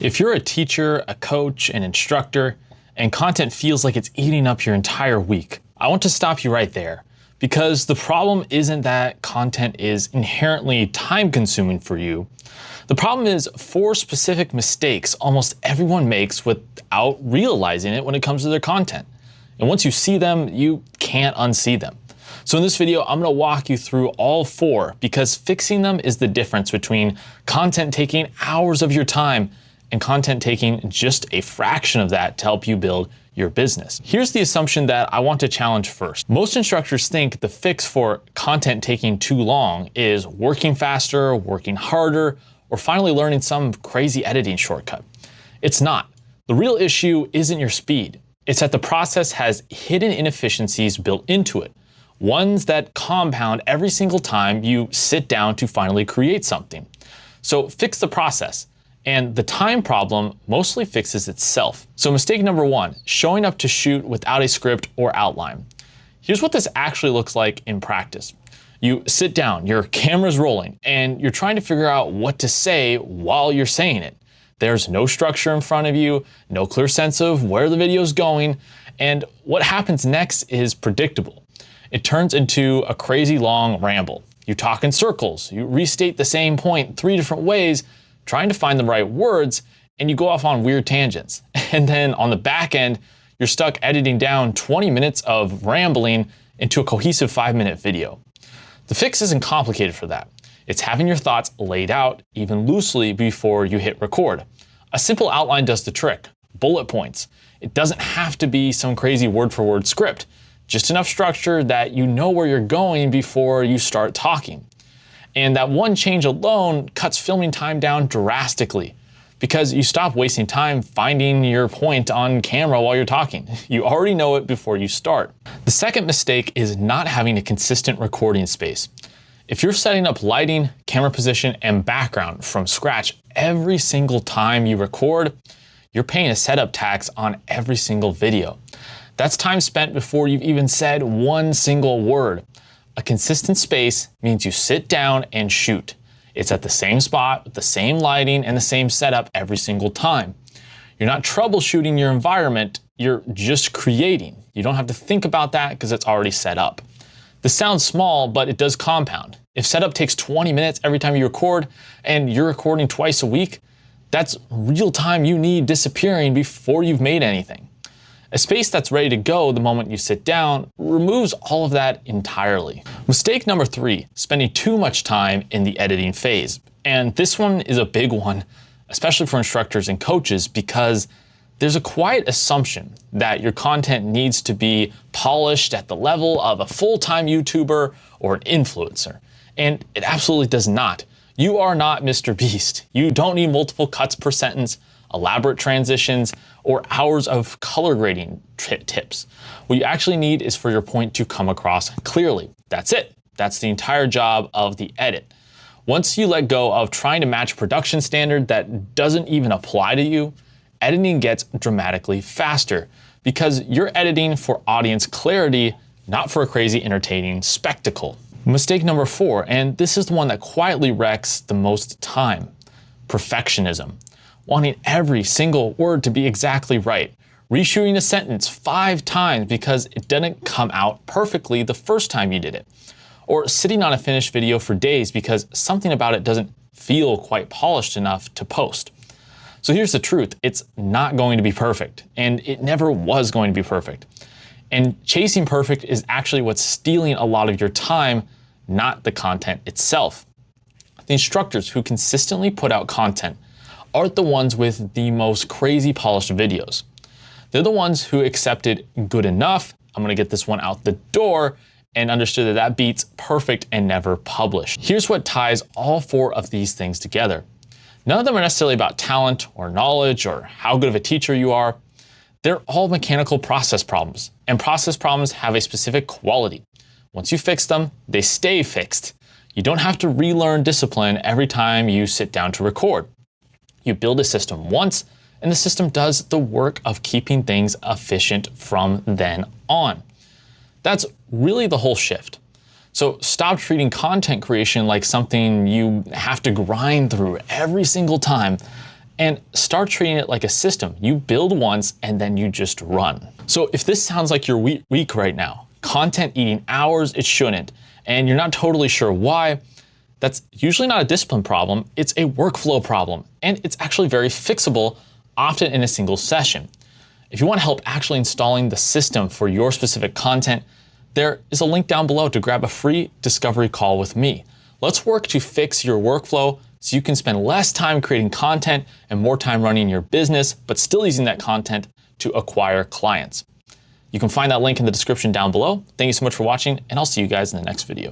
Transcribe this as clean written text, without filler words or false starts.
If you're a teacher, a coach, an instructor, and content feels like it's eating up your entire week, I want to stop you right there, because the problem isn't that content is inherently time-consuming for you. The problem is 4 specific mistakes almost everyone makes without realizing it when it comes to their content. And once you see them, you can't unsee them. So in this video, I'm gonna walk you through all 4 because fixing them is the difference between content taking hours of your time and content taking just a fraction of that to help you build your business. Here's the assumption that I want to challenge first. Most instructors think the fix for content taking too long is working faster, working harder, or finally learning some crazy editing shortcut. It's not. The real issue isn't your speed. It's that the process has hidden inefficiencies built into it, ones that compound every single time you sit down to finally create something. So fix the process. And the time problem mostly fixes itself. So mistake number 1, showing up to shoot without a script or outline. Here's what this actually looks like in practice. You sit down, your camera's rolling, and you're trying to figure out what to say while you're saying it. There's no structure in front of you, no clear sense of where the video's going, and what happens next is predictable. It turns into a crazy long ramble. You talk in circles, you restate the same point 3 different ways, trying to find the right words, and you go off on weird tangents. And then on the back end, you're stuck editing down 20 minutes of rambling into a cohesive 5-minute video. The fix isn't complicated for that. It's having your thoughts laid out, even loosely, before you hit record. A simple outline does the trick. Bullet points. It doesn't have to be some crazy word-for-word script. Just enough structure that you know where you're going before you start talking. And that one change alone cuts filming time down drastically because you stop wasting time finding your point on camera while you're talking. You already know it before you start. The second mistake is not having a consistent recording space. If you're setting up lighting, camera position, and background from scratch every single time you record, you're paying a setup tax on every single video. That's time spent before you've even said one single word. A consistent space means you sit down and shoot. It's at the same spot, with the same lighting, and the same setup every single time. You're not troubleshooting your environment, you're just creating. You don't have to think about that because it's already set up. This sounds small, but it does compound. If setup takes 20 minutes every time you record, and you're recording twice a week, that's real time you need disappearing before you've made anything. A space that's ready to go the moment you sit down removes all of that entirely. Mistake number 3, spending too much time in the editing phase. And this one is a big one, especially for instructors and coaches, because there's a quiet assumption that your content needs to be polished at the level of a full-time YouTuber or an influencer. And it absolutely does not. You are not Mr. Beast. You don't need multiple cuts per sentence, elaborate transitions, or hours of color grading tips. What you actually need is for your point to come across clearly. That's it. That's the entire job of the edit. Once you let go of trying to match a production standard that doesn't even apply to you, editing gets dramatically faster because you're editing for audience clarity, not for a crazy entertaining spectacle. Mistake number 4, and this is the one that quietly wrecks the most time: perfectionism. Wanting every single word to be exactly right, reshooting a sentence 5 times because it didn't come out perfectly the first time you did it, or sitting on a finished video for days because something about it doesn't feel quite polished enough to post. So here's the truth, it's not going to be perfect, and it never was going to be perfect. And chasing perfect is actually what's stealing a lot of your time, not the content itself. The instructors who consistently put out content aren't the ones with the most crazy polished videos. They're the ones who accepted good enough, I'm gonna get this one out the door, and understood that that beats perfect and never published. Here's what ties all 4 of these things together. None of them are necessarily about talent or knowledge or how good of a teacher you are. They're all mechanical process problems, and process problems have a specific quality. Once you fix them, they stay fixed. You don't have to relearn discipline every time you sit down to record. You build a system once, and the system does the work of keeping things efficient from then on. That's really the whole shift. So stop treating content creation like something you have to grind through every single time and start treating it like a system. You build once and then you just run. So if this sounds like your week right now, content eating hours it shouldn't, and you're not totally sure why, that's usually not a discipline problem, it's a workflow problem, and it's actually very fixable, often in a single session. If you want help actually installing the system for your specific content, there is a link down below to grab a free discovery call with me. Let's work to fix your workflow so you can spend less time creating content and more time running your business, but still using that content to acquire clients. You can find that link in the description down below. Thank you so much for watching, and I'll see you guys in the next video.